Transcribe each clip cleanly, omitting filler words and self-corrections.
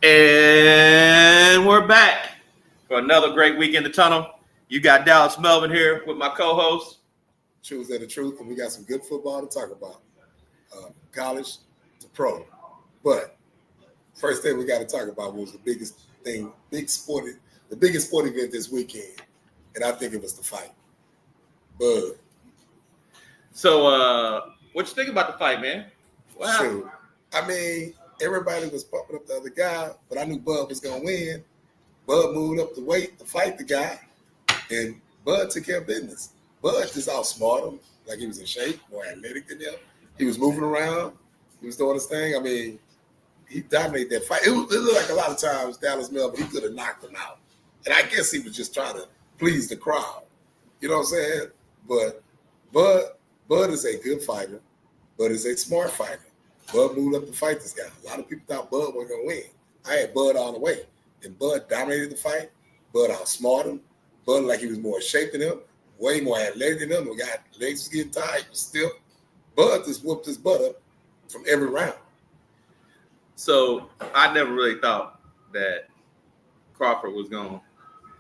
And we're back for another great week in the tunnel. You got Dallas Melvin here with my co-host. Truth and the truth, and we got some good football to talk about, college to pro. But first thing we got to talk about was the biggest thing, the biggest sport event this weekend, and I think it was the fight. Bud. So, what you think about the fight, man? Shoot. I mean, everybody was pumping up the other guy, but I knew Bud was going to win. Bud moved up the weight to fight the guy, and Bud took care of business. Bud just outsmarted him, like he was in shape, more athletic than him. He was moving around. He was doing his thing. I mean, he dominated that fight. It looked like a lot of times Dallas Melvin, he could have knocked him out. And I guess he was just trying to please the crowd. You know what I'm saying? But Bud is a good fighter. Bud is a smart fighter. Bud moved up to fight this guy. A lot of people thought Bud wasn't going to win. I had Bud all the way. And Bud dominated the fight. Bud outsmarted him. Bud like he was more in shape than him. Way more athletic than him. The guy legs was getting tired, but still, Bud just whooped his butt up from every round. So I never really thought that Crawford was going to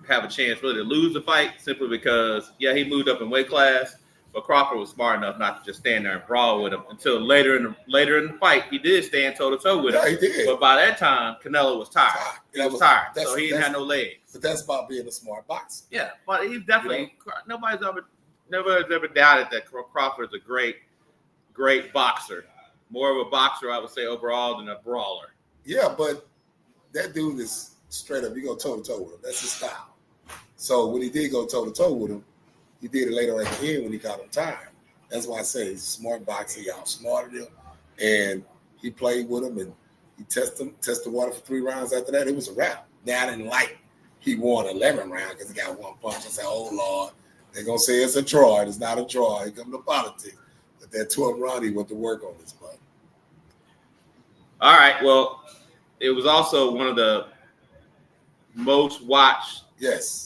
have a chance really to lose the fight simply because, he moved up in weight class, but Crawford was smart enough not to just stand there and brawl with him until later in the fight. He did stand toe-to-toe with him. He did. But by that time, Canelo was tired. He was tired, so he didn't have no legs. But that's about being a smart boxer. Yeah, but he's definitely nobody's ever doubted that Crawford's a great boxer. More of a boxer, I would say, overall than a brawler. Yeah, but that dude is straight up. You go toe-to-toe with him. That's his style. So when he did go toe-to-toe with him, he did it later at the end when he got him tired. That's why I say he's a smart boxer. He outsmarted him, and he played with him, and he tested the water for 3 rounds after that. It was a wrap. Now I didn't like he won 11 rounds because he got one punch. I said, oh, Lord, they're going to say it's a draw. It's not a draw. Here come the politics. But that 12th round, he went to work on his butt. All right, well, it was also one of the most watched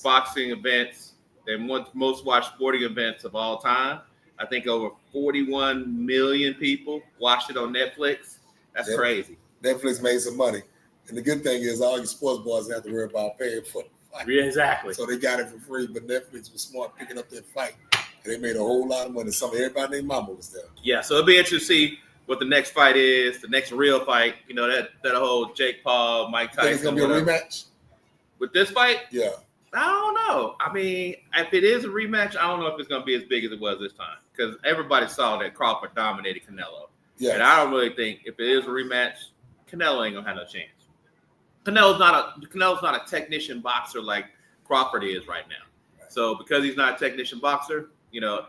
boxing events and most watched sporting events of all time. I think over 41 million people watched it on Netflix. That's crazy. Netflix made some money. And the good thing is all your sports boys have to worry about paying for it. Yeah, exactly. So they got it for free, but Netflix was smart picking up that fight. And they made a whole lot of money. Everybody named Mama was there. Yeah, so it'll be interesting to see what the next fight is, the next real fight. You know, that whole Jake Paul, Mike Tyson. Think it's going to be a rematch? With this fight? Yeah. I don't know. I mean, if it is a rematch, I don't know if it's going to be as big as it was this time because everybody saw that Crawford dominated Canelo. Yeah. And I don't really think if it is a rematch, Canelo ain't going to have no chance. Canelo's not a technician boxer like Crawford is right now. Right. So because he's not a technician boxer,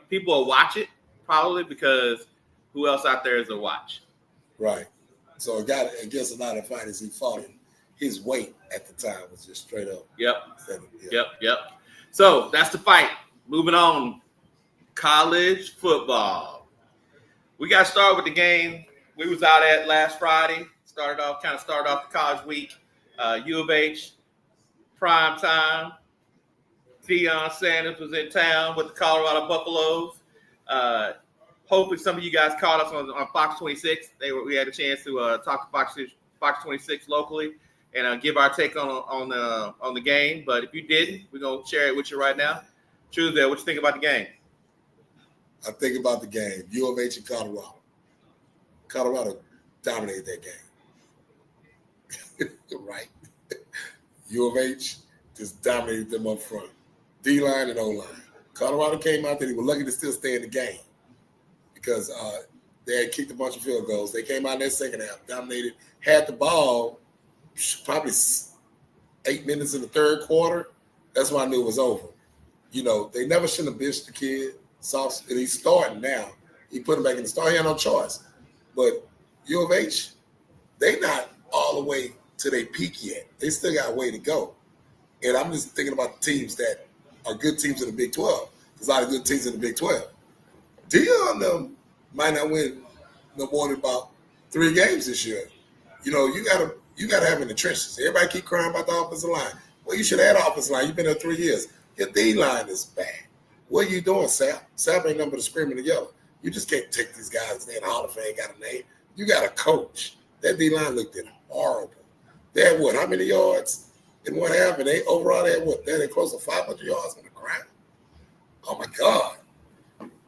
people will watch it probably because who else out there is a watch? Right. So against a lot of fighters he fought him. His weight at the time was just straight up. Yep. So that's the fight. Moving on, college football. We got to start with the game we was out at last Friday. Started off the college week. U of H, prime time. Deion Sanders was in town with the Colorado Buffaloes. Hopefully some of you guys caught us on Fox 26. We had a chance to talk to Fox 26 locally. And give our take on the game. But if you didn't, we're going to share it with you right now. Tuesday, what you think about the game? I think about the game. U of H and Colorado. Colorado dominated that game. Right. U of H just dominated them up front. D-line and O-line. Colorado came out there. They were lucky to still stay in the game because they had kicked a bunch of field goals. They came out in that second half, dominated, had the ball probably 8 minutes in the third quarter. That's why I knew it was over. They never shouldn't have benched the kid. And he's starting now. He put him back in the start. He had no choice. But U of H, they not all the way to their peak yet. They still got a way to go. And I'm just thinking about the teams that are good teams in the Big 12. There's a lot of good teams in the Big 12. Deion might not win no more than about 3 games this year. You gotta have in the trenches. Everybody keep crying about the offensive line. Well, you should have had offensive line. You've been there 3 years. Your D-line is bad. What are you doing, Sap? Sap ain't nothing but a screaming and yelling. You just can't take these guys in the Hall of Fame, got a name. You got a coach. That D-line looked horrible. They had what? How many yards in one half? And they overall they had what? They had close to 500 yards on the ground. Oh my God.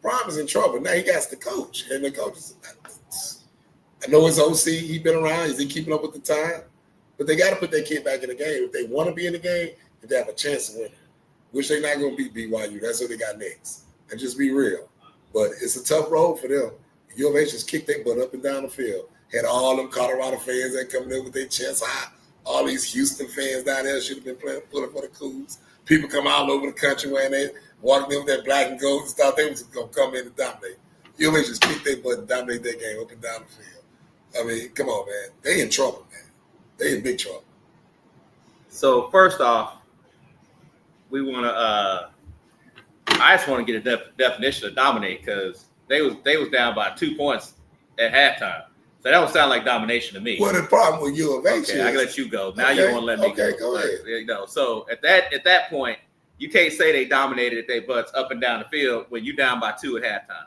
Prime is in trouble. Now he got the coach. And the coach is, I know his OC, he been around. Is he keeping up with the time? But they got to put that kid back in the game. If they want to be in the game, if they have a chance of winning. Which they're not going to beat BYU. That's what they got next. And just be real. But it's a tough road for them. U of H just kicked their butt up and down the field. Had all them Colorado fans that coming in with their chest high. All these Houston fans down there should have been pulling for the Cougs. People come all over the country wearing they walking in with that black and gold and stuff. They was going to come in and dominate. U of H just kicked their butt and dominate their game up and down the field. I mean, come on, man. They in trouble, man. They in big trouble. So first off, we want to. I just want to get a definition of dominate because they was down by 2 points at halftime. So that don't sound like domination to me. Well, the problem with U of H is, I can let you go. Now you want to let me go. Okay, go ahead. You know, so at that point, you can't say they dominated their butts up and down the field when you down by 2 at halftime.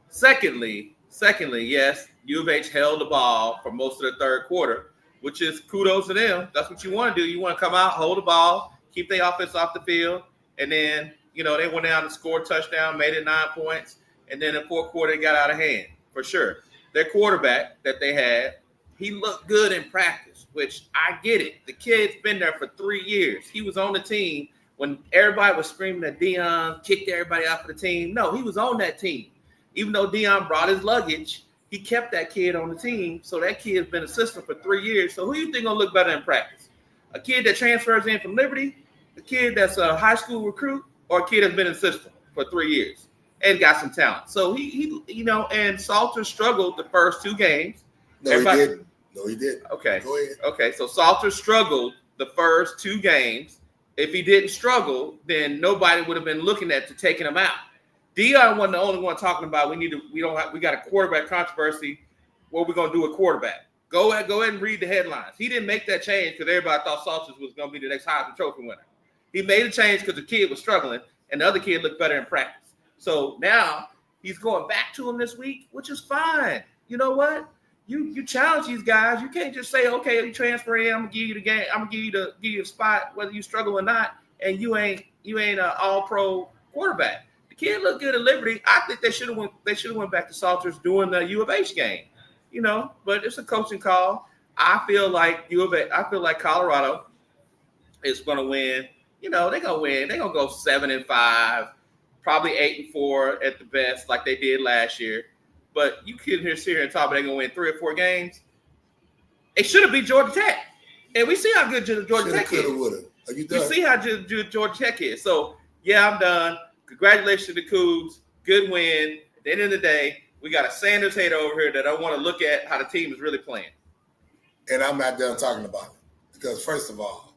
Secondly, yes, U of H held the ball for most of the third quarter, which is kudos to them. That's what you want to do. You want to come out, hold the ball, keep their offense off the field, and then, you know, they went down and scored a touchdown, made it 9 points, and then in the fourth quarter, it got out of hand, for sure. Their quarterback that they had, he looked good in practice, which I get it. The kid's been there for 3 years. He was on the team when everybody was screaming that Deion kicked everybody off of the team. No, he was on that team. Even though Deion brought his luggage, he kept that kid on the team. So that kid's been a assistant for 3 years. So who do you think gonna look better in practice? A kid that transfers in from Liberty, a kid that's a high school recruit, or a kid that's been in the system for 3 years and got some talent. So he you know, and Salter struggled the first 2 games. No, he didn't. No, he didn't. Okay. Go ahead. Okay, so Salter struggled the first 2 games. If he didn't struggle, then nobody would have been looking at to taking him out. Deion wasn't the only one talking about we got a quarterback controversy. What we're gonna do with quarterback? Go ahead and read the headlines. He didn't make that change because everybody thought Salters was gonna be the next Heisman Trophy winner. He made a change because the kid was struggling and the other kid looked better in practice. So now he's going back to him this week, which is fine. You know what? You challenge these guys. You can't just say, okay, you transfer in, I'm gonna give you the game, I'm gonna give you the spot, whether you struggle or not, and you ain't an all-pro quarterback. The kid looked good at Liberty. I think they should have went back to Salters doing the U of H game. You know, but it's a coaching call. I feel like Colorado is gonna win. You know, they're gonna win. They're gonna go 7-5, probably 8-4 at the best, like they did last year. But you couldn't hear Siri and talk about they're going to win 3 or 4 games. It should have beat Georgia Tech. And we see how good Georgia Tech is. Are you done? We see how good Georgia Tech is. So, yeah, I'm done. Congratulations to the Cougs. Good win. At the end of the day, we got a Sanders hater over here that I want to look at how the team is really playing. And I'm not done talking about it. Because, first of all,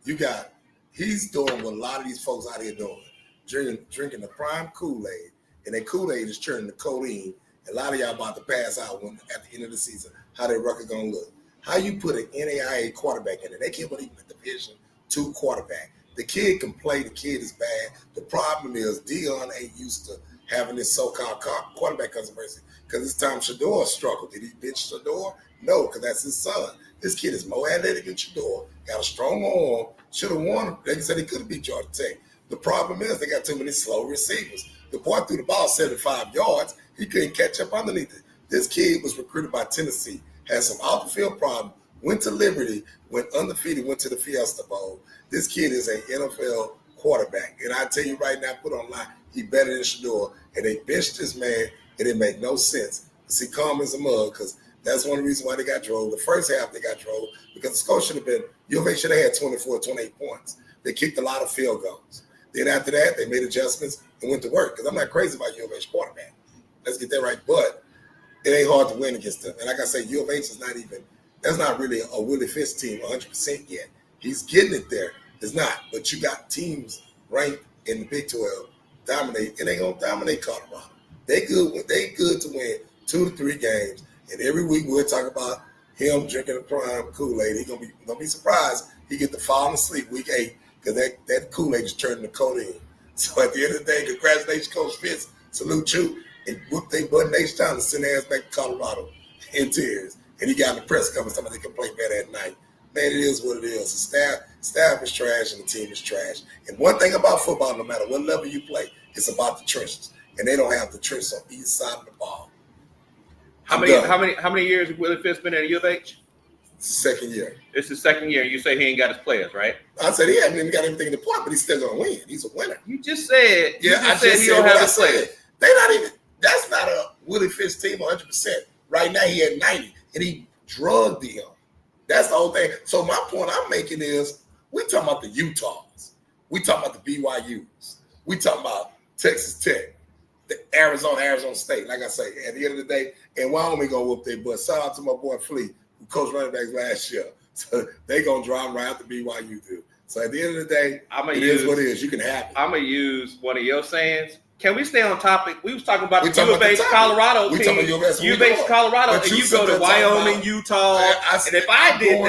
he's doing what a lot of these folks out here doing. Drinking the prime Kool-Aid. And that Kool-Aid is turning to codeine. A lot of y'all about to pass out at the end of the season. How their record gonna look? How you put an NAIA quarterback in it? They can't believe a Division II quarterback. The kid can play. The kid is bad. The problem is Deion ain't used to having this so-called quarterback controversy because it's time Shador struggled. Did he bench Shador? No, because that's his son. This kid is more athletic than Shador. Got a strong arm. Should have won. They said he could have beat Georgia Tech. The problem is they got too many slow receivers. The boy threw the ball 75 yards. He couldn't catch up underneath it. This kid was recruited by Tennessee, had some off-the-field problem, went to Liberty, went undefeated, went to the Fiesta Bowl. This kid is an NFL quarterback. And I tell you right now, put online, he better than Shador. And they benched this man, and it made no sense. See, calm as a mug, because that's one of the reasons why they got drove. The first half they got drove because the score should have been, U of H should have had 24, 28 points. They kicked a lot of field goals. Then after that, they made adjustments and went to work. Because I'm not crazy about U of H quarterback. Let's get that right. But it ain't hard to win against them. And like I say, U of H is that's not really a Willie Fitz team 100% yet. He's getting it there. It's not. But you got teams ranked in the Big 12 dominate, and they going to dominate Colorado. They good to win 2 to 3 games. And every week we'll talk about him drinking the prime Kool-Aid. He's going to be surprised he get to fall asleep week 8 because that Kool-Aid is turning to codeine. So at the end of the day, congratulations, Coach Fitz. Salute you. And whoop they button H-Town and send their ass back to Colorado in tears. And he got in the press conference, somebody can play better at night. Man, it is what it is. The staff is trash and the team is trash. And one thing about football, no matter what level you play, it's about the trenches. And they don't have the trenches on either side of the ball. How many years has Willie Fitz been at U of H? Second year. It's his second year. You say he ain't got his players, right? I said he hasn't even got everything in the point, but he's still gonna win. He's a winner. You just said I just he don't have his players. They not even. That's not a Willie Fitz team 100%. Right now he had 90, and he drugged them. That's the whole thing. So my point I'm making is we talking about the Utahs. We talking about the BYUs. We talking about Texas Tech, the Arizona State. Like I say, at the end of the day, and Wyoming gonna whoop their butt. Shout out to my boy Fleet, who coached running backs last year. So they gonna drive right out the BYU do. So at the end of the day, is what it is. You can have it. I'm gonna use one of your sayings. Can we stay on topic? We was talking about the U of H Colorado team. U of H Colorado, and you go to Wyoming, Utah. And if I did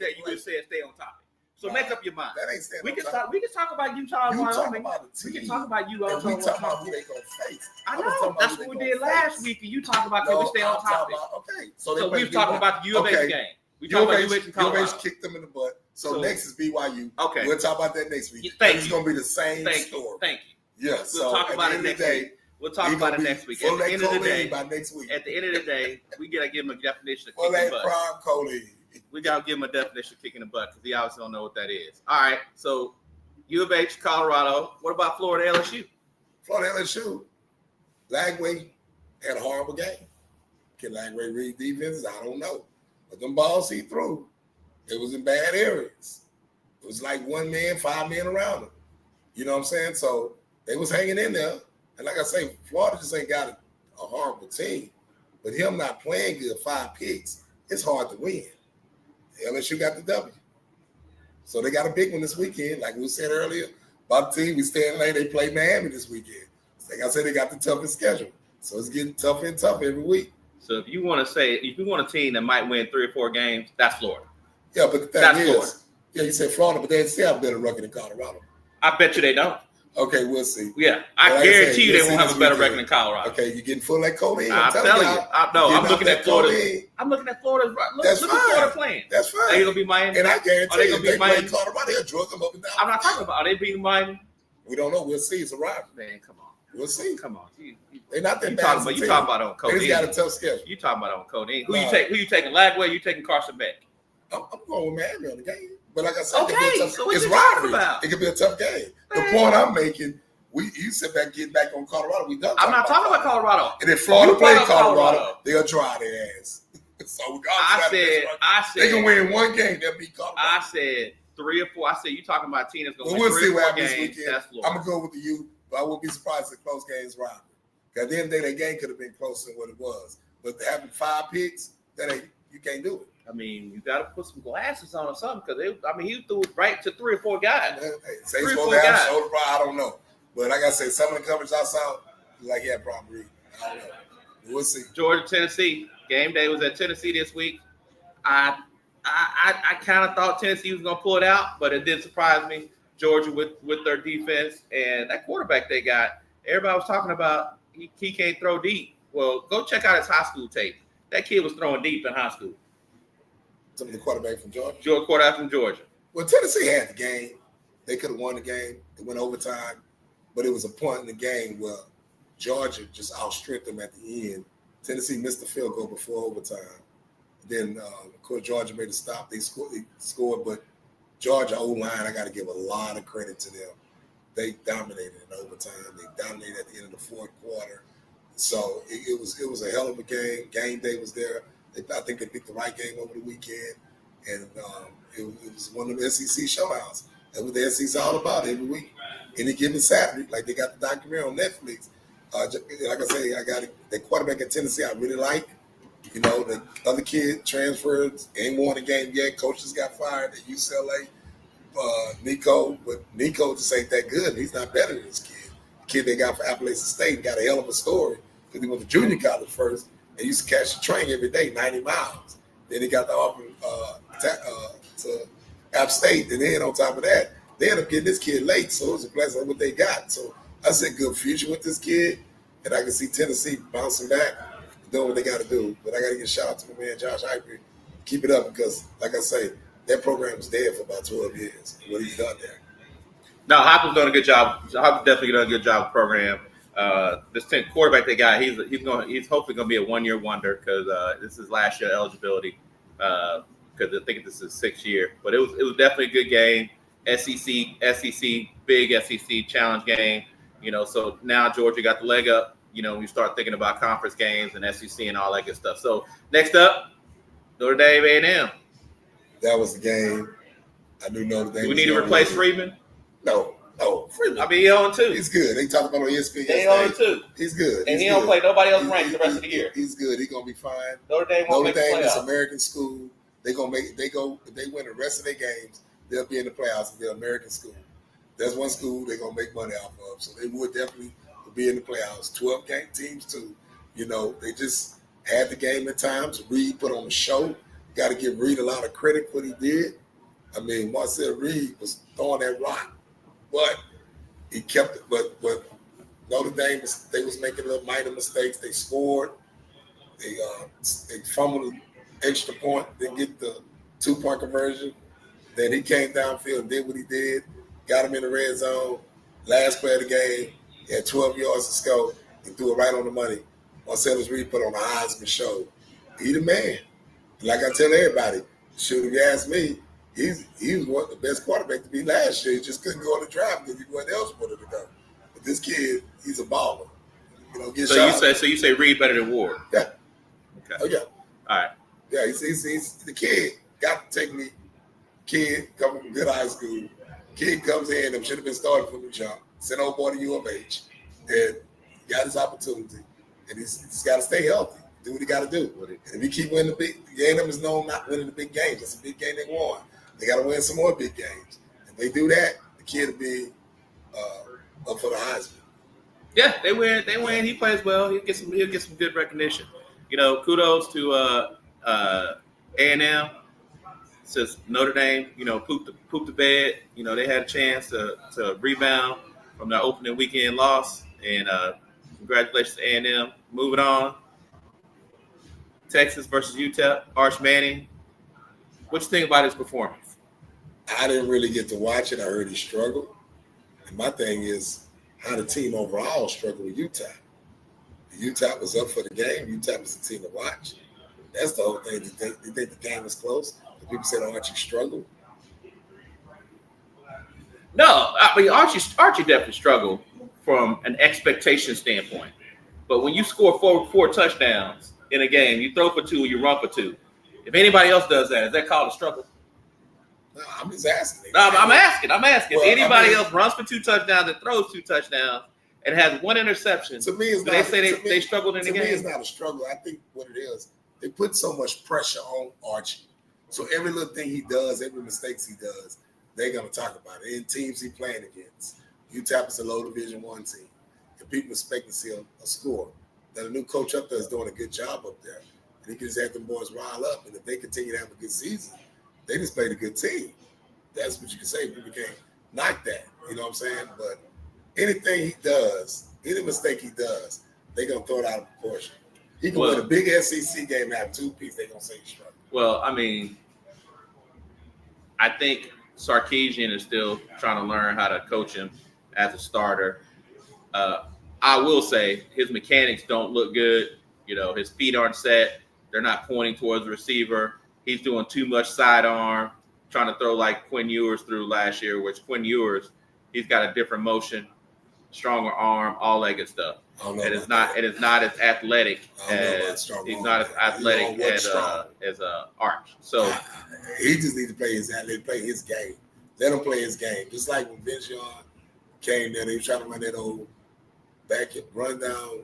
that, you would say stay on topic. So make up your mind. That ain't staying we can talk about Utah and Wyoming. We can talk about you. We talk about who they gonna face. I know. That's what we did last week. And you talked about can we stay on topic? Okay. So we were talking about the U of H game. We talked about U of H and Colorado. U of H kicked them in the butt. So next is BYU. Okay. We'll talk about that next week. It's going to be the same story. Thank you. Yeah. We'll talk about it next week. We'll talk about it next week. At the end of the day, by next week. At the end of the day, we got to give him a definition of kicking the butt. Prime choline. We got to give him a definition of kicking the butt because he obviously don't know what that is. All right. So U of H, Colorado. What about Florida LSU? Florida LSU. Lagway had a horrible game. Can Lagway read defenses? I don't know. But them balls he threw, it was in bad areas. It was like 1 man, 5 men around him. You know what I'm saying? So they was hanging in there. And like I say, Florida just ain't got a horrible team. But him not playing good, 5 picks, it's hard to win. LSU got the W. So they got a big one this weekend. Like we said earlier, about the team, we stay in lane, they play Miami this weekend. Like I said, they got the toughest schedule. So it's getting tougher and tougher every week. So if you want a team that might win 3 or 4 games, that's Florida. Yeah, but the thing is, Florida. Yeah, you said Florida, but they still have a better record than Colorado. I bet you they don't. Okay, we'll see. Yeah, I guarantee you they won't have a better record than Colorado. Okay, you getting full like Cody? I'm telling you. I'm looking at Florida. I'm looking at Florida. Look at Florida playing. That's fine. Are they going to be Miami? And I guarantee they going to be Miami? Colorado, they'll drug them up and down. I'm not talking about, are they beating Miami? We don't know. We'll see. It's a rival. Man, come on. We'll see. Come on. They're not that bad. You talking about on Cody? They just got a tough schedule. You talking about on Cody? Who you taking? Lagway? You taking Carson Beck? I'm going with Miami on the game. But like I said, it's rivalry. It could be a tough game. Man. The point I'm making, you sit back, getting back on Colorado. I'm not talking about Colorado. And if Florida play Colorado, they'll try their ass. So I said they can win 1 game. They'll beat Colorado. I said 3 or 4. I said you talking about a team that's going to win 3 or 4 games. We'll see what happens this weekend. I'm gonna go with the U, but I wouldn't be surprised if close games rivalry. Because at the end of the day, that game could have been closer than what it was. But having 5 picks, you can't do it. I mean, you got to put some glasses on or something because he threw it right to 3 or 4 guys. Say 3 or 4 guys. Shoulder problem, I don't know. But like I said, some of the coverage I saw, like, yeah, probably. I don't know. We'll see. Georgia, Tennessee. Game day was at Tennessee this week. I kind of thought Tennessee was going to pull it out, but it did surprise me. Georgia with their defense and that quarterback they got. Everybody was talking about he can't throw deep. Well, go check out his high school tape. That kid was throwing deep in high school. Some of the quarterback from Georgia? Quarterback from Georgia. Well, Tennessee had the game. They could have won the game. It went overtime. But it was a point in the game where Georgia just outstripped them at the end. Tennessee missed the field goal before overtime. Then, of course, Georgia made a stop. They scored, but Georgia O-line, I got to give a lot of credit to them. They dominated in overtime. They dominated at the end of the 4th quarter. So it was a hell of a game. Game day was there. I think they picked the right game over the weekend. And it was one of the SEC showouts. That's what the SEC's all about every week. Any given Saturday, like they got the documentary on Netflix. Like I say, I got the quarterback at Tennessee I really like. You know, the other kid transferred, ain't won a game yet. Coach just got fired at UCLA. Nico just ain't that good. He's not better than this kid. The kid they got for Appalachian State got a hell of a story because he went to junior college first and used to catch the train every day, 90 miles. Then he got the offer to App State. And then on top of that, they ended up getting this kid late. So it was a blessing on what they got. So I said good future with this kid. And I can see Tennessee bouncing back, doing what they got to do. But I got to give a shout out to my man Josh Hyper. keep it up because, like I say, that program was dead for about 12 years. What he's done there. No, Hopkins done a good job. Hopkins definitely done a good job with the program. This 10th quarterback they got, he's hopefully going to be a 1-year wonder because this is last year eligibility because I think this is 6th year. But it was definitely a good game. SEC, big SEC challenge game. So now Georgia got the leg up. When you start thinking about conference games and SEC and all that good stuff. So next up, Notre Dame A&M. That was the game. I knew Notre Dame. Do we need to replace Freeman? No. Freeman. I mean, he on 2. He's good. They talked about on ESPN yesterday. He on 2. He's good. And he don't play nobody else ranked the rest of the year. He's good. He's gonna be fine. Notre Dame is American school. If they win the rest of their games, they'll be in the playoffs. They're American school. That's one school they're gonna make money off of. So they would definitely be in the playoffs. 12 game teams too. They just had the game at times. Reed put on a show. Got to give Reed a lot of credit for what he did. I mean, Marcel Reed was throwing that rock, but he kept it. But Notre Dame they was making little minor mistakes. They scored. They fumbled an extra point. Didn't get the 2-point conversion. Then he came downfield and did what he did. Got him in the red zone. Last play of the game, he had 12 yards to score. He threw it right on the money. Marcellus Reed put on a Heisman show. He the man. Like I tell everybody, shoot, if you ask me, he was one of the best quarterback to be last year. He just couldn't go on the draft because he wasn't eligible to go. But this kid, he's a baller. So you say Reed better than Ward? Yeah. Okay. Oh yeah. All right. Yeah, he's the kid. Got the technique. Kid coming from good high school. Kid comes in and should have been starting from the jump. Sent old boy to U of H and got his opportunity. And he's got to stay healthy. Do what he got to do. And if he keep winning the A&M is known not winning the big games. That's a big game they won. They got to win some more big games. If they do that, the kid will be up for the Heisman. Yeah, they win. He plays well. He'll get some good recognition. Kudos to A&M. Since Notre Dame, pooped the bed. They had a chance to rebound from their opening weekend loss. And congratulations to A&M. Moving on. Texas versus UTEP. Arch Manning. What you think about his performance? I didn't really get to watch it. I heard he struggled. And my thing is how the team overall struggled with UTEP. UTEP was up for the game. UTEP was the team to watch. That's the whole thing. You think the game was close? People said Archie struggled. No, I mean Archie definitely struggled from an expectation standpoint. But when you score four touchdowns in a game, you throw for 2, you run for 2. If anybody else does that, is that called a struggle? No, I'm just asking. No, I'm asking. Well, if anybody else runs for 2 touchdowns and throws 2 touchdowns and has 1 interception, to me, it's they say they struggled in the game. To me, it's not a struggle. I think what it is, they put so much pressure on Archie. So every little thing he does, every mistakes he does, they're going to talk about it. In teams he playing against. UTEP is a low Division I team. And people expect to see a score. Now, the new coach up there is doing a good job up there. And he can just have them boys rile up. And if they continue to have a good season, they just played a good team. That's what you can say. People can't knock that. You know what I'm saying? But anything he does, any mistake he does, they're going to throw it out of proportion. He can win a big SEC game and have 2 pieces. They're going to say he's struggling. Well, I mean, I think Sarkisian is still trying to learn how to coach him as a starter. I will say his mechanics don't look good. His feet aren't set. They're not pointing towards the receiver. He's doing too much sidearm, trying to throw like Quinn Ewers threw last year, which Quinn Ewers, he's got a different motion, stronger arm, all that good stuff. It is not as athletic as Arch. So he just needs to play his game. Let him play his game. Just like when Vince Young came there, they were trying to run that old run down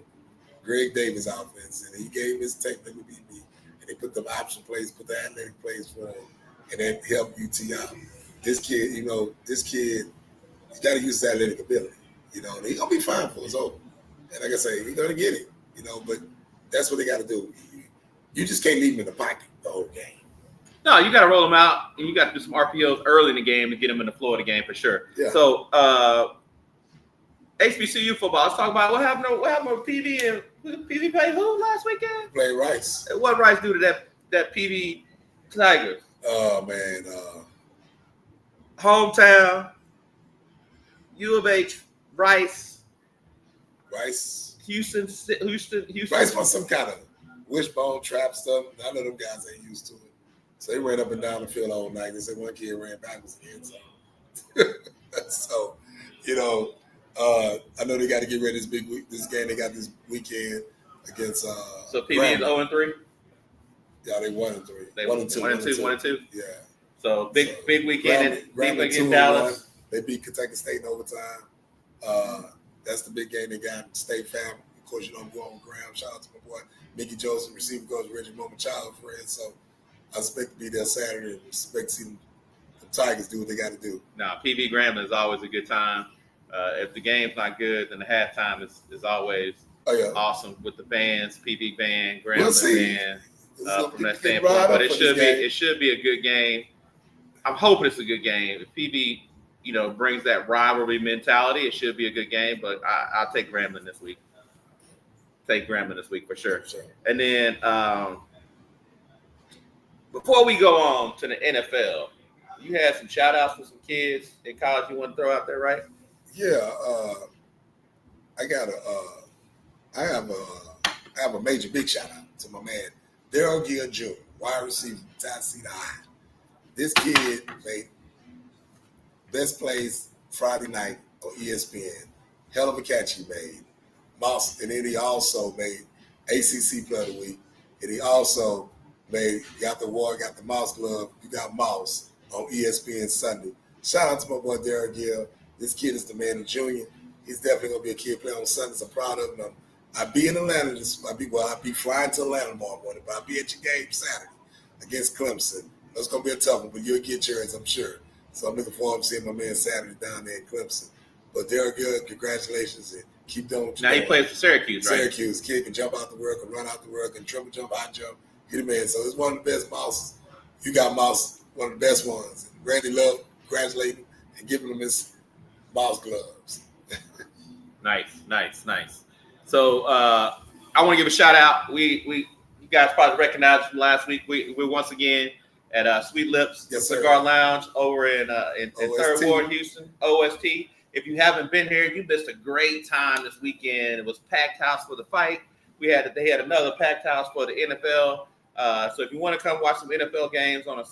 Greg Davis offense, and he gave his technical BB, and they put the option plays, put the athletic plays for him, and then help UT out. This kid, he's got to use his athletic ability, and he's gonna be fine for his over. And like I say, he's gonna get it, but that's what they got to do. You just can't leave him in the pocket the whole game. No, you got to roll him out, and you got to do some RPOs early in the game to get him in the flow of the game for sure. Yeah. So, HBCU football. Let's talk about what happened with PV and PV played who last weekend? Play Rice. What Rice do to that PV Tigers. Oh man, Hometown. U of H. Rice. Houston. Rice wants some kind of wishbone trap stuff. I know them guys ain't used to it, so they ran up and down the field all night. They said one kid ran backwards again. So, I know they got to get ready this game they got this weekend against. So PB is 0-3. Yeah, they 1-3. They 1-2. Yeah. So big weekend in Dallas. Dallas. They beat Kentucky State in overtime. That's the big game they got. State family. Of course, I'm going with Graham. Shout out to my boy Mickey Joseph, receiver coach Reggie Moment, child friend. So I expect to be there Saturday and expect to see the Tigers do what they got to do. Now, PB Grambling is always a good time. If the game's not good, then the halftime is always awesome with the bands, PB band, Grambling band. From that standpoint, but it should be a good game. I'm hoping it's a good game. If PB, brings that rivalry mentality, it should be a good game. But I'll take Grambling this week. Take Grambling this week for sure. And then before we go on to the NFL, you had some shout outs for some kids in college you want to throw out there, right? Yeah, I have a major big shout out to my man Daryl Gill Jr., wide receiver, Tennessee High. This kid made best plays Friday night on ESPN. Hell of a catch he made. Moss, and then he also made ACC Player of the Week. And he also got the Mouse Glove. You got Mouse on ESPN Sunday. Shout out to my boy Daryl Gill. This kid is the man of junior. He's definitely going to be a kid playing on Sundays. I'm proud of him. I'll be in Atlanta. I'll be flying to Atlanta tomorrow morning, but I'll be at your game Saturday against Clemson. It's going to be a tough one, but you'll get yours, I'm sure. So I'm looking forward to seeing my man Saturday down there in Clemson. But Daryl Gill, congratulations, and keep doing what you're doing. Now he plays for Syracuse, right? Syracuse. Kid can jump out the work and run out the work and triple jump, high jump. He the man. So it's one of the best mouses. You got mouse, one of the best ones. And Randy Love, congratulating and giving him his mouse gloves. Nice. So I want to give a shout out. You guys probably recognized from last week. We're once again at Sweet Lips Cigar Lounge over in Third Ward, Houston, OST. If you haven't been here, you missed a great time this weekend. It was packed house for the fight. They had another packed house for the NFL. So if you want to come watch some NFL games on a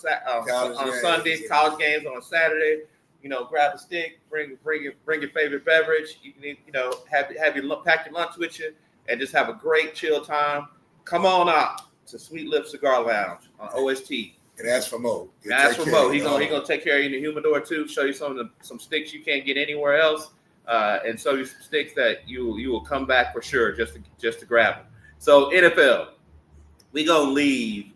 Sunday, college games on a Saturday, grab a stick, bring your favorite beverage. You can pack your lunch with you and just have a great chill time. Come on out to Sweet Lips Cigar Lounge on OST. And ask for Mo. He's gonna take care of you in the humidor too. Show you some sticks you can't get anywhere else, and show you some sticks that you will come back for sure just to grab them. So NFL, we gonna leave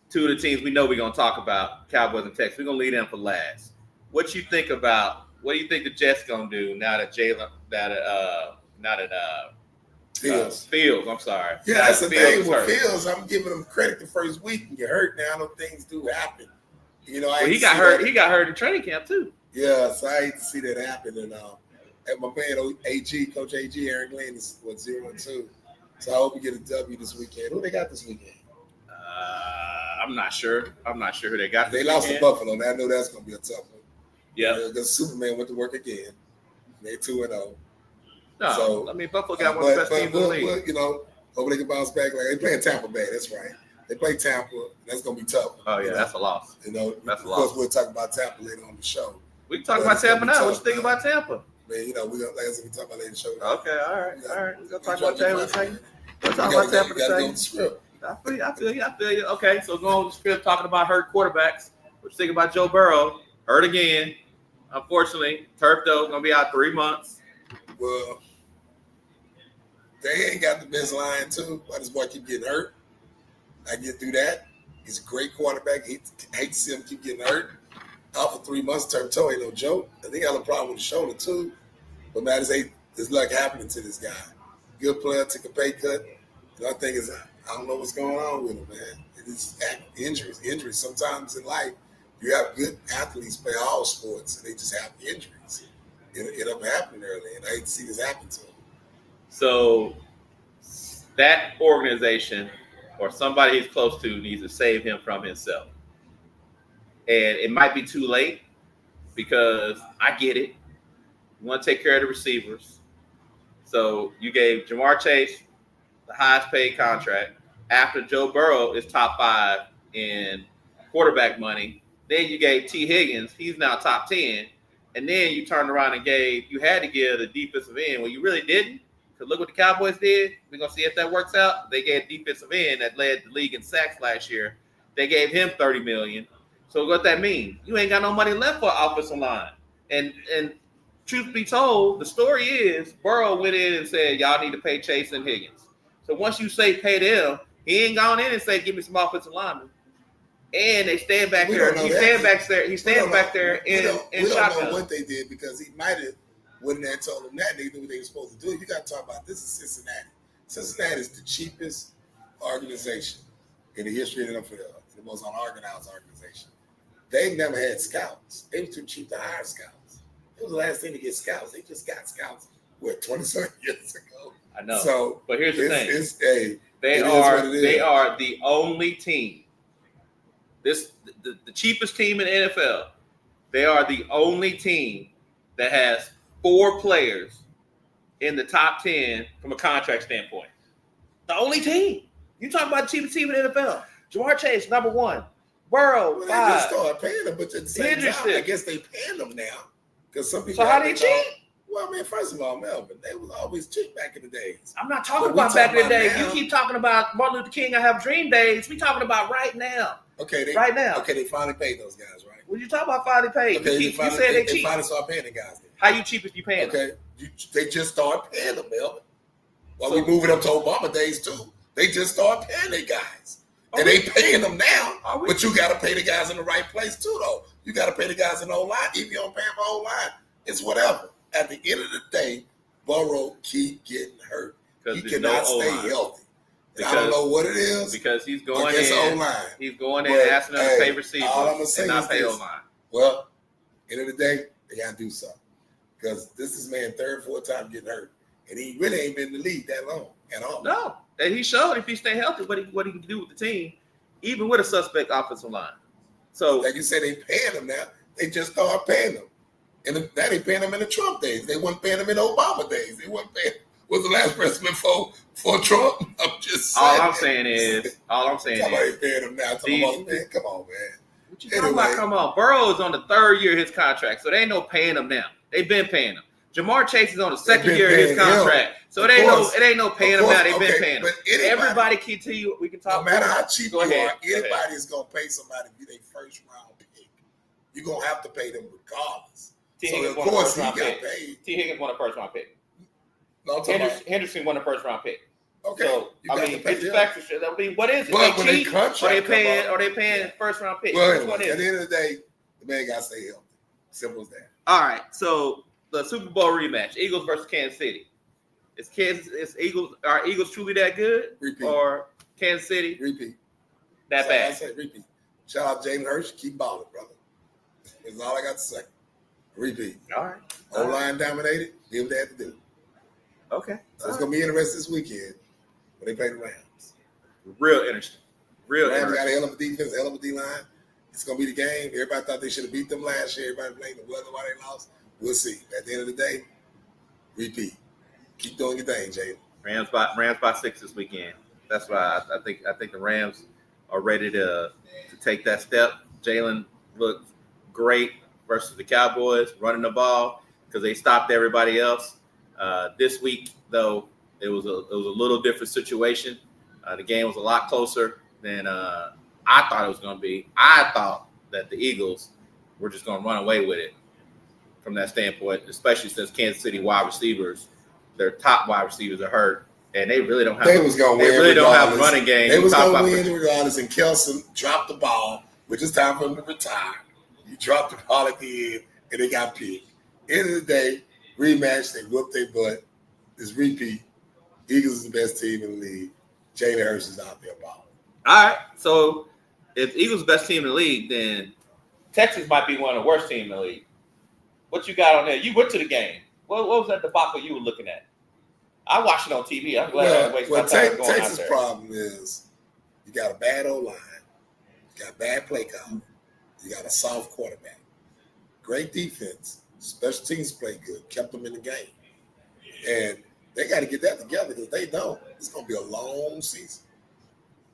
two of the teams we know we're gonna talk about, Cowboys and Texans. We're gonna leave them for last. What do you think the Jets gonna do now that Fields, I'm sorry. Yeah, that's the thing with Fields. I'm giving him credit the first week and get hurt now. No things do happen. He got hurt. He got hurt in training camp too. Yeah, so I hate to see that happen. And my man Coach AG, Aaron Glenn is 0-2. So I hope we get a W this weekend. Who they got this weekend? I'm not sure who they got. They lost to Buffalo. And I know that's going to be a tough one. Yeah, because Superman went to work again. They 2-0. No, so, Buffalo got one of the best teams in the league. Hopefully they can bounce back. Like they playing Tampa Bay. That's right. They play Tampa. That's gonna be tough. Oh yeah, that's a loss. That's a loss. Of course, we'll talk about Tampa later on the show. We can talk about Tampa now. What you think about Tampa? Man, we talk about later in the show. Okay, all right. We're gonna talk about Tampa in a second. We'll talk about Tampa in a second. I feel you. Okay, so going on the script, talking about hurt quarterbacks. What you think about Joe Burrow? Hurt again. Unfortunately, turf toe gonna be out 3 months. Well, they ain't got the best line too. Why does boy keep getting hurt? I get through that. He's a great quarterback. Hate to see him keep getting hurt. Out for 3 months, turf toe ain't no joke. I think he got a problem with the shoulder too. But man, there's luck happening to this guy. Good player, took a pay cut. The other thing is, I don't know what's going on with him, man. It's injuries. Injuries. Sometimes in life, you have good athletes play all sports, and they just have injuries. It up happening early, and I hate to see this happen to them. So that organization or somebody he's close to needs to save him from himself. And it might be too late because I get it. You want to take care of the receivers. So you gave Jamar Chase the highest paid contract after Joe Burrow is top 5 in quarterback money. Then you gave T. Higgins, he's now top 10. And then you turned around and you had to give the defensive end. Well, you really didn't. Because look what the Cowboys did. We're going to see if that works out. They gave defensive end that led the league in sacks last year. They gave him $30 million. So what that means? You ain't got no money left for offensive line. And truth be told, the story is Burrow went in and said, y'all need to pay Chase and Higgins. So once you say pay them, he ain't gone in and say, give me some offensive linemen. And they stand back there. He's standing back there. He's standing back there in shotgun. We don't know what they did because he might have went in there and told them that. They knew what they were supposed to do. You got to talk about this is Cincinnati. Cincinnati is the cheapest organization in the history of the NFL, the most unorganized organization. They've never had scouts. They were too cheap to hire scouts. It was the last thing to get scouts. They just got scouts, 20-something years ago. I know. So, but here's the thing. They are are the only team. The cheapest team in the NFL. They are the only team that has 4 players in the top 10 from a contract standpoint. The only team. You talk about the cheapest team in the NFL. Jamar Chase, number 1. Burrow, 5. They just started paying them, but at the same time, I guess they paying them now. Because some people. So how do you cheat? Well, I mean, first of all, Melvin, they was always cheap back in the days. I'm not talking about back in the day. You keep talking about Martin Luther King, I have dream days. We talking about right now. Okay, right now. Okay, they finally paid those guys, right? What you talking about finally paid? Okay, you said they cheap. They finally started paying the guys. Then. How you cheap if you paying them? Okay, they just started paying them, Melvin. Well, we moving up to Obama days too. They just started paying their guys. And they paying them now, but you got to pay the guys in the right place too, though. You got to pay the guys in the O-line. Even if you don't pay them for O-line, it's whatever. At the end of the day, Burrow keep getting hurt. He cannot stay healthy. I don't know what it is. Because he's going in. O-line. He's going in and asking them to pay receivers and not pay O-line. Well, end of the day, they got to do something. Because this is man 3rd, 4th time getting hurt. And he really ain't been in the league that long at all. No. And he showed if he stay healthy what he can do with the team, even with a suspect offensive line. So, like you said, they paying them now. They just started paying them. And now they paying them in the Trump days. They weren't paying them in Obama days. They weren't paying. Was the last president for Trump? I'm just saying. All I'm saying is. Somebody paying them now. Man, come on, man. What you talking about? Come on. Burrow is on the 3rd year of his contract, so they ain't no paying him now. They've been paying him. Jamar Chase is on the 2nd year of his contract, so it ain't no paying him now. They've been paying him. Everybody can tell you. We can talk. No matter how cheap you are, anybody is gonna pay somebody to be their 1st round pick. You're gonna have to pay them regardless. So of course he got paid. T. Higgins won a 1st round pick. No, Henderson won a 1st round pick. Okay. So it's a factor. I mean, what is it? But they cheat, or they paying 1st round pick? Well, anyway, at the end of the day, the man got to stay healthy. Simple as that. All right. So the Super Bowl rematch: Eagles versus Kansas City. Are Eagles truly that good? Repeat. Or Kansas City? Repeat. That bad? I said repeat. Shout out Jalen Hurts. Keep balling, brother. That's all I got to say. Repeat. All right. O-line dominated. Did what they had to do. Okay. So it's going to be interesting this weekend when they play the Rams. Real interesting. Rams got a hell of a defense, hell of a D-line. It's going to be the game. Everybody thought they should have beat them last year. Everybody blamed the weather why they lost. We'll see. At the end of the day, repeat. Keep doing your thing, Jay. Rams by 6 this weekend. That's why I think the Rams are ready to take that step. Jalen looked great versus the Cowboys running the ball because they stopped everybody else. This week, though, it was a little different situation. The game was a lot closer than I thought it was going to be. I thought that the Eagles were just going to run away with it from that standpoint, especially since Kansas City wide receivers, their top wide receivers are hurt, and they really don't have. They really don't have a running game. They was going to win regardless, and Kelson dropped the ball, which is time for him to retire. He dropped the ball at the end, and they got picked. End of the day, rematch, they whooped their butt. This repeat. Eagles is the best team in the league. Jalen Hurts is out there balling. All right. So if Eagles the best team in the league, then Texans might be one of the worst teams in the league. What you got on there? You went to the game. What was that debacle you were looking at? I watched it on TV. I'm glad I didn't waste my time going out there. Texas' problem is You got a bad O-line. You got bad play call. You got a soft quarterback. Great defense. Special teams play good. Kept them in the game. And they got to get that together because they don't. It's going to be a long season.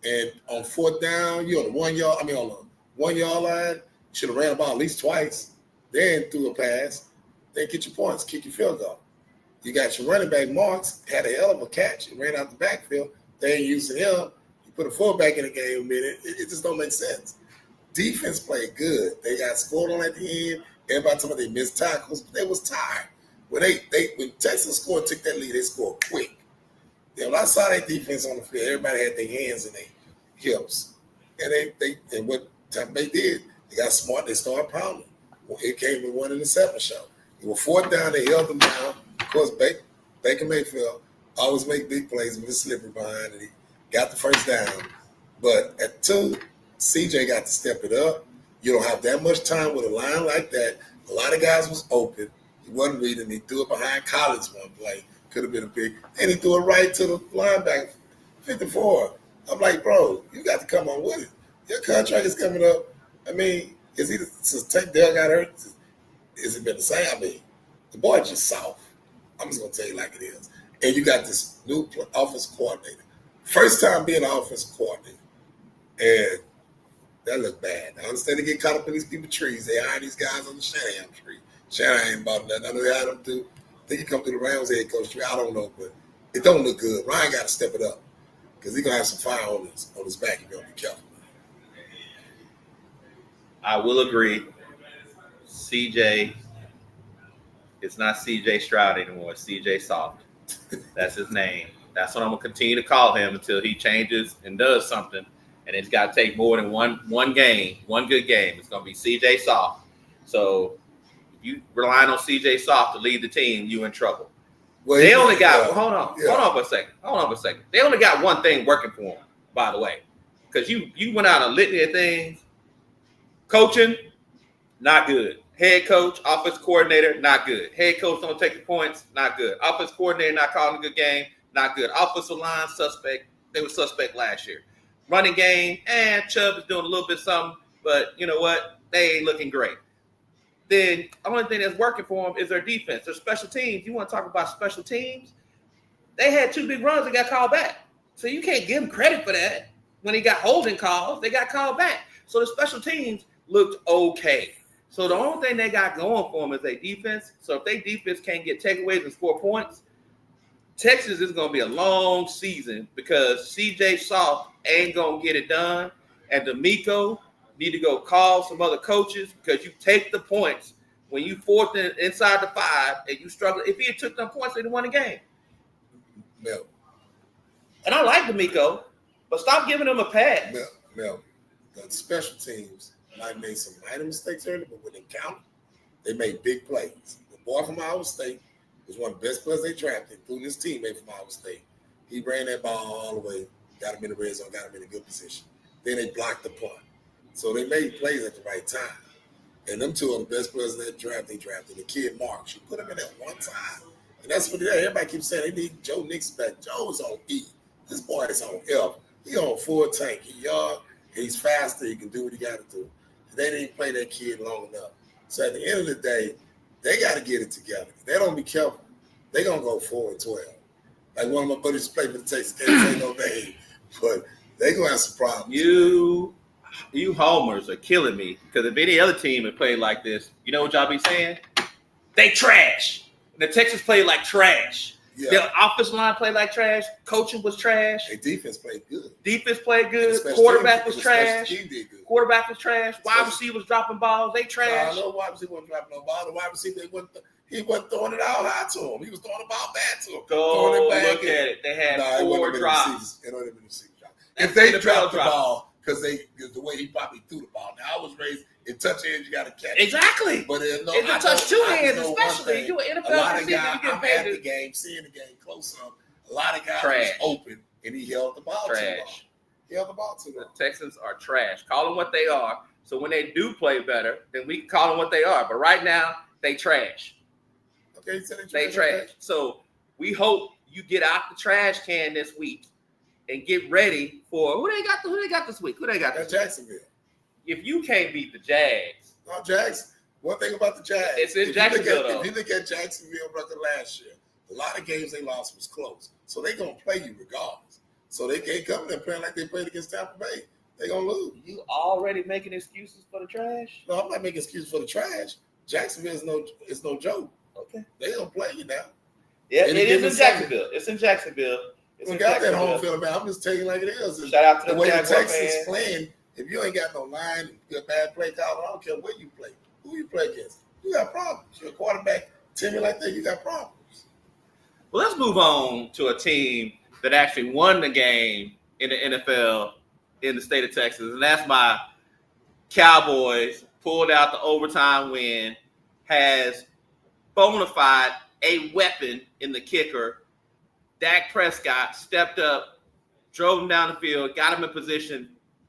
And on fourth down, you're on the 1 yard. On the 1 yard line, you should have ran the ball at least twice. Then threw a pass. Then get your points. Kick your field goal. You got your running back, Marks, had a hell of a catch. He ran out the backfield. They ain't using him. You put a fullback in the game a minute. It just don't make sense. Defense played good. They got scored on at the end. Everybody told me they missed tackles, but they was tired. When Texas scored, took that lead, they scored quick. When I saw that defense on the field, everybody had their hands in their hips. And what Tampa Bay did, they got smart. They started pounding. It came with 1 interception show. It was fourth down. They held them down. Of course, Baker Mayfield always make big plays with his slippery behind, and he got the first down. But at 2, CJ got to step it up. You don't have that much time with a line like that. A lot of guys was open. He wasn't reading. He threw it behind Collins one play. Could have been a big. And he threw it right to the linebacker, 54. I'm like, bro, you got to come on with it. Your contract is coming up. Is he since Tank Dell got hurt? Has it been the same? The boy just soft. I'm just going to tell you like it is. And you got this new offense coordinator. First time being an offense coordinator. And that looked bad. I understand they get caught up in these people's trees. They hire thase guys on the Shanahan tree. Shanahan ain't about nothing. I know they hired them through. They can come through the Rams head coach tree. I don't know, but it don't look good. Ryan got to step it up because he's going to have some fire on his back if you don't be careful. I will agree. CJ, it's not CJ Stroud anymore. It's CJ Soft. That's his name. That's what I'm going to continue to call him until he changes and does something. And it's got to take more than one game, one good game. It's going to be CJ Soft. So if you relying on CJ Soft to lead the team, you in trouble. Well, they only got hold on for a second. They only got one thing working for them, by the way, because you went out a litany of things. Coaching, not good. Head coach, offense coordinator, not good. Head coach don't take the points, not good. Offense coordinator not calling a good game, not good. Offensive line suspect. They were suspect last year. Running game, and Chubb is doing a little bit something, but you know what? They ain't looking great. Then the only thing that's working for them is their defense. Their special teams. You want to talk about special teams? They had 2 big runs that got called back. So you can't give them credit for that. When he got holding calls, they got called back. So the special teams looked okay. So the only thing they got going for them is their defense. So if their defense can't get takeaways and score points, Texas is going to be a long season because CJ Soft ain't going to get it done. And D'Amico need to go call some other coaches because you take the points when you fourth inside the 5 and you struggle. If he had took them points, they'd have won the game. Mel. And I like D'Amico, but stop giving him a pass. Mel. The special teams might made some minor mistakes early, but when they counted, they made big plays. The boy from Iowa State was one of the best players they drafted, including his teammate from Iowa State. He ran that ball all the way, got him in the red zone, got him in a good position. Then they blocked the punt. So they made plays at the right time. And them 2 are the best players in that draft they drafted. The kid Marks, you put him in at one time. And that's what everybody keeps saying. They need Joe Nix back. Joe's on E. This boy is on F. He on full tank. He young. He's faster. He can do what he got to do. They didn't play that kid long enough. So at the end of the day, they got to get it together. If they don't be careful, they're going to go 4-12. Like one of my buddies played for the Texans. Can't say no name. But they're going to have some problems. You homers are killing me because if any other team had played like this, you know what y'all be saying? They trash. The Texans played like trash. Yeah. Their offensive line played like trash. Coaching was trash. Their defense played good. Quarterback was trash. Quarterback was trash. Wide receiver was dropping balls. They trash. No wide receiver wasn't dropping no ball. The wide receiver, he wasn't throwing it out high to him. He was throwing the ball back to him. Go look at it. They had 4 drops. It don't even been receiver drop. If they dropped the ball, because the way he probably threw the ball. Now I was raised in touch hands, you got to catch it. Exactly. But it's a touch 2 hands, especially. You an NFL receiver, you get paid. I'm at the game, seeing the game close up. A lot of guys was open, and he held the ball too long. He held the ball too long. The Texans are trash. Call them what they are. So when they do play better, then we can call them what they are. But right now, they trash. Okay, so they trash. So we hope you get out the trash can this week and get ready for who they got. Who they got this week? Who they got? That's Jacksonville. If you can't beat the Jags, No, Jags. One thing about the Jags, it's in Jacksonville. If you look at Jacksonville record last year, a lot of games they lost was close. So they're gonna play you regardless. So they can't come there playing like they played against Tampa Bay. They're gonna lose. You already making excuses for the trash? No, I'm not making excuses for the trash. Jacksonville is no joke. Okay. They gonna play you now. Yeah, it is in Jacksonville. It's in Jacksonville. We got that home field, man. I'm just telling you like it is. Shout out to the way the Jaguar Texans fans. playing. If you ain't got no line, good bad play call, I don't care where you play, who you play against. You got problems. Your quarterback, Timmy, like that, you got problems. Well, let's move on to a team that actually won the game in the NFL in the state of Texas, and that's my Cowboys. Pulled out the overtime win, has bona fide a weapon in the kicker. Dak Prescott stepped up, drove him down the field, got him in position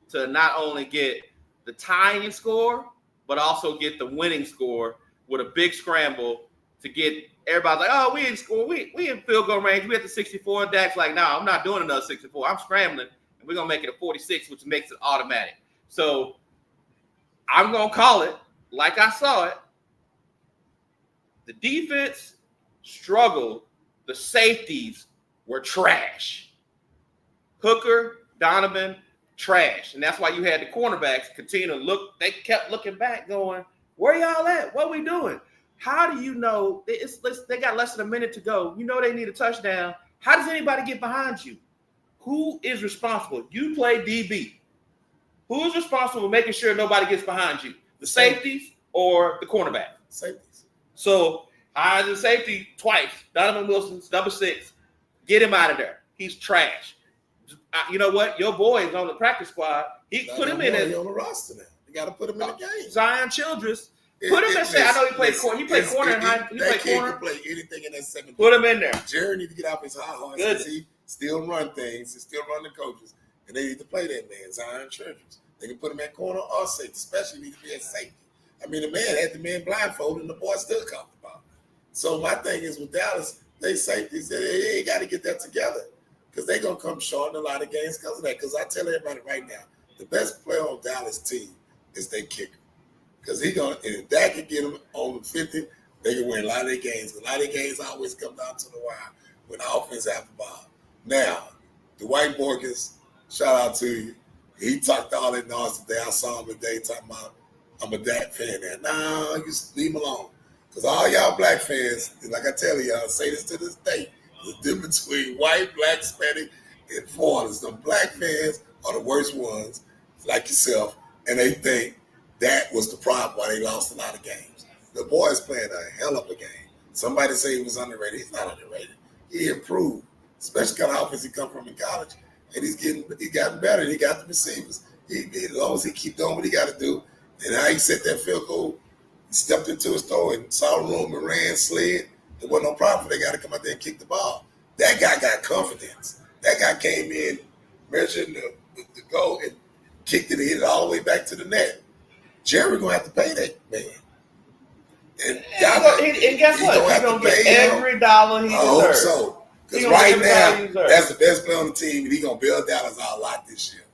to not only get the tying score, but also get the winning score with a big scramble to get everybody like, oh, we didn't score. We in field goal range. We at the 64. Dak's like, no, I'm not doing another 64. I'm scrambling, and we're going to make it a 46, which makes it automatic. So I'm going to call it like I saw it. The defense struggled. The safeties were trash. Hooker, Donovan, trash. And that's why you had the cornerbacks continue to look. They kept looking back going, where y'all at? What we doing? How do you know they got less than a minute to go? You know they need a touchdown. How does anybody get behind you? Who is responsible? You play DB. Who is responsible for making sure nobody gets behind you? The safeties or the cornerback? Safeties. So I the safety twice. Donovan Wilson's number 6. Get him out of there. He's trash. You know what? Your boy is on the practice squad. He put him in on the roster now. You got to put him in the game. Zion Childress. Put him in there. I know he played corner. He played corner in high. He played corner. Can play anything in that second. Put him in there. Jerry need to get off his high horse because he still run things. He still run the coaches, and they need to play that man, Zion Childress. They can put him at corner or safety, especially if he can be at safety. I mean, the man had the man blindfolded, and the boy still caught the ball. So my thing is with Dallas, they safeties, they got to get that together because they're going to come short in a lot of games because of that. Because I tell everybody right now, the best player on Dallas team is their kicker. Because if Dak can get them on the 50, they can win a lot of their games. A lot of their games always come down to the wire when the offense have the ball. Now, Dwight Borges, shout out to you. He talked all that nonsense today. I saw him today talking about, I'm a Dak fan now. Nah, you just leave him alone. Because all y'all black fans, like I tell y'all, say this to this day, the difference between white, black, Hispanic, and foreigners. The black fans are the worst ones, like yourself, and they think that was the problem why they lost a lot of games. The boy's playing a hell of a game. Somebody say he was underrated. He's not underrated. He improved, especially kind of offense he come from in college, and he's gotten better. He got the receivers. As long as he keep doing what he got to do, and how he set that field goal, he stepped into his throw and saw the room and ran, slid. There wasn't no problem. They got to come out there and kick the ball. That guy got confidence. That guy came in, measured the goal, and kicked it and hit it all the way back to the net. Jerry gonna have to pay that man. And guess what? He's gonna get every dollar he deserves. I hope so. Because right now, that's the best player on the team, and he's gonna build Dallas out a lot this year.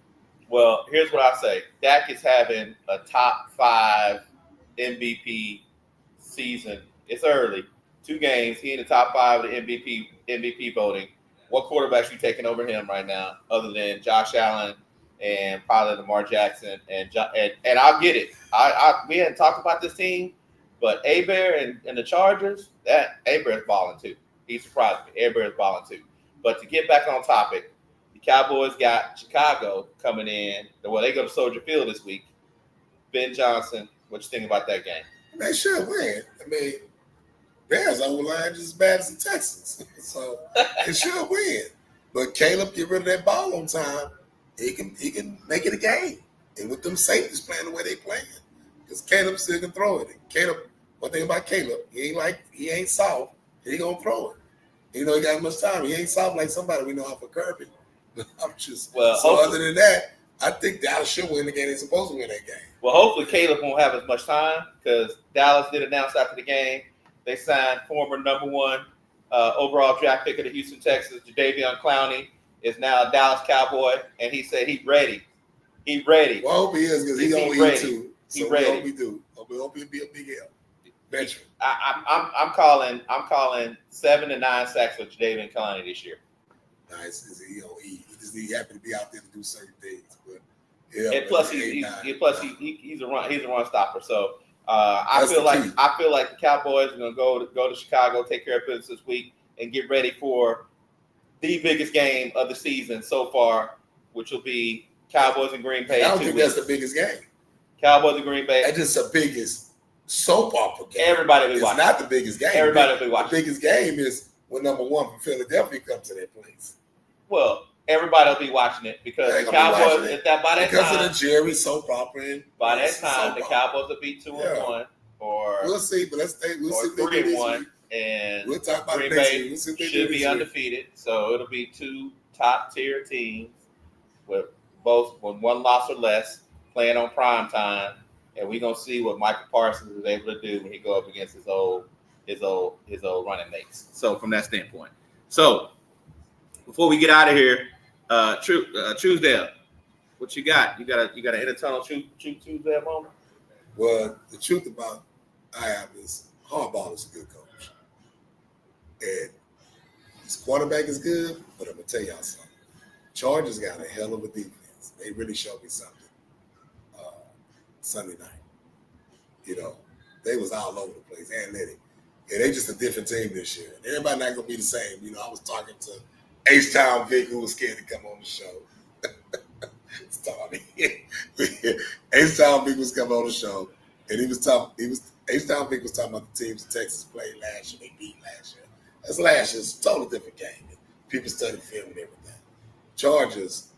Well, here's what I say. Dak is having a top 5 MVP season. It's early. 2 games. He in the top 5 of the MVP voting. What quarterbacks you taking over him right now, other than Josh Allen and probably Lamar Jackson and I'll get it. We hadn't talked about this team, but Abear and the Chargers, that Abear's balling too. He surprised me. Abear's balling too. But to get back on topic, the Cowboys got Chicago coming in. Well, they go to Soldier Field this week. Ben Johnson, what you think about that game? They should win. I mean, Bears O-line just as bad as the Texans, so they should win. But Caleb get rid of that ball on time. He can make it a game. And with them safeties playing the way they playing, because Caleb still can throw it. And Caleb, one thing about Caleb, he ain't soft. He gonna throw it. He got much time. He ain't soft like somebody we know off of Kirby. Other than that, I think Dallas should win the game. They're supposed to win that game. Well, hopefully Caleb won't have as much time because Dallas did announce after the game they signed former number 1 overall draft pick of the Houston Texans, Jadeveon Clowney, is now a Dallas Cowboy, and he said he's ready. He's ready. Well, I hope he is because he don't eat too. So we hope we do. We hope he'll be a big help. Veteran. I'm calling 7 to 9 sacks for Jadeveon Clowney this year. Nice. He don't eat. He happy to be out there to do certain things. But yeah, and plus he's a run stopper. So I feel like the Cowboys are gonna go to Chicago, take care of business this week, and get ready for the biggest game of the season so far, which will be Cowboys and Green Bay. I don't think that's the biggest game. Cowboys and Green Bay. That's just the biggest soap opera game. Everybody will be watching. It's not the biggest game. Everybody will be watching. The biggest game is when number 1 from Philadelphia comes to that place. Well, everybody will be watching it because the Cowboys, because of the Jerry soap opera. And by that time, the Cowboys will be 2-1, or we'll see. But we'll see 3-1, and we'll talk about Green Bay should be undefeated. So it'll be 2 top tier teams with one loss or less playing on prime time, and we're gonna see what Michael Parsons is able to do when he go up against his old running mates. So from that standpoint, so before we get out of here, Truesdale, what you got? You got an internal Truesdale moment? Well, the truth about I have is Harbaugh is a good coach, and his quarterback is good. But I'm gonna tell y'all something. Chargers got a hell of a defense. They really showed me something Sunday night. They was all over the place, athletic. And they just a different team this year. And everybody not gonna be the same. I was talking to H-Town Vic, who was scared to come on the show. H-Town Vic was coming on the show, and H-Town Vic was talking about the teams the Texans played last year. They beat last year. That's last year's a totally different game. People study film and everything. Chargers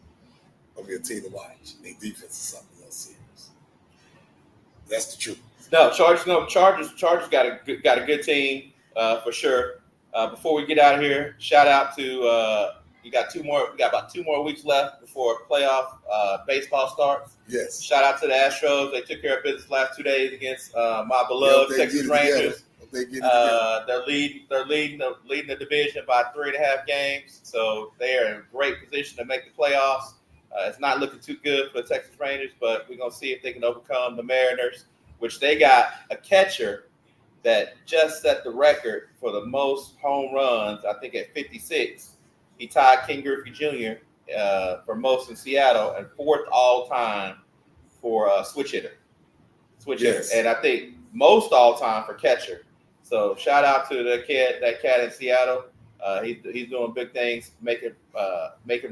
will be a team to watch. Their defense is something else serious. That's the truth. No, Chargers got a good team for sure. Before we get out of here, shout out to we got about 2 more weeks left before playoff baseball starts. Yes. Shout out to the Astros. They took care of business last 2 days against my beloved Texas Rangers. They're leading the division by 3.5 games, so they are in great position to make the playoffs. It's not looking too good for the Texas Rangers, but we're gonna see if they can overcome the Mariners, which they got a catcher that just set the record for the most home runs. I think at 56, he tied King Griffey Jr. For most in Seattle and 4th all time for switch hitter. And I think most all time for catcher. So shout out to that cat in Seattle. He's doing big things, making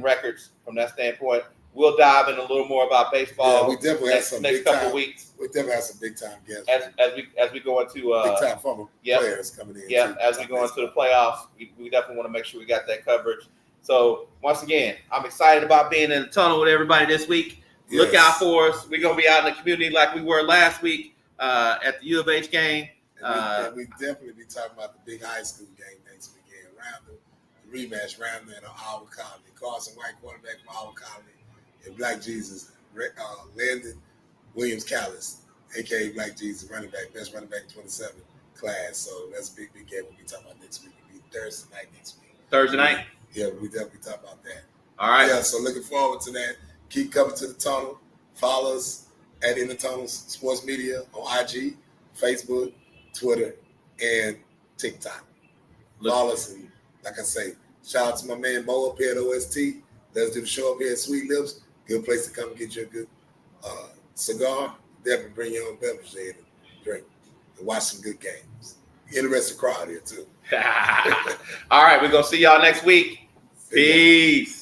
records from that standpoint. We'll dive in a little more about baseball. Yeah, we definitely have some next couple weeks. We definitely have some big time guests as we go into big time former players coming in. Yeah, as we go into the playoffs, we definitely want to make sure we got that coverage. So once again, I'm excited about being in the tunnel with everybody this week. Yes. Look out for us. We're gonna be out in the community like we were last week at the U of H game. And we definitely be talking about the big high school game next weekend. The rematch round there in our colony. Carson White, quarterback from our colony, and Black Jesus, Landon Williams Callis, a.k.a. Black Jesus, running back, best running back in 27 class. So that's a big game we'll be talking about next week. It'll be Thursday night next week. Thursday night? Yeah, we definitely talk about that. All right. Yeah, so looking forward to that. Keep coming to the tunnel. Follow us at In the Tunnel Sports Media on IG, Facebook, Twitter, and TikTok. Follow us, and like I say, shout out to my man Mo up here at OST. Let's do the show up here at Sweet Lips. Good place to come get you a good cigar. Definitely bring your own beverage in and drink and watch some good games. Interesting crowd here too. All right, we're gonna see y'all next week. Peace.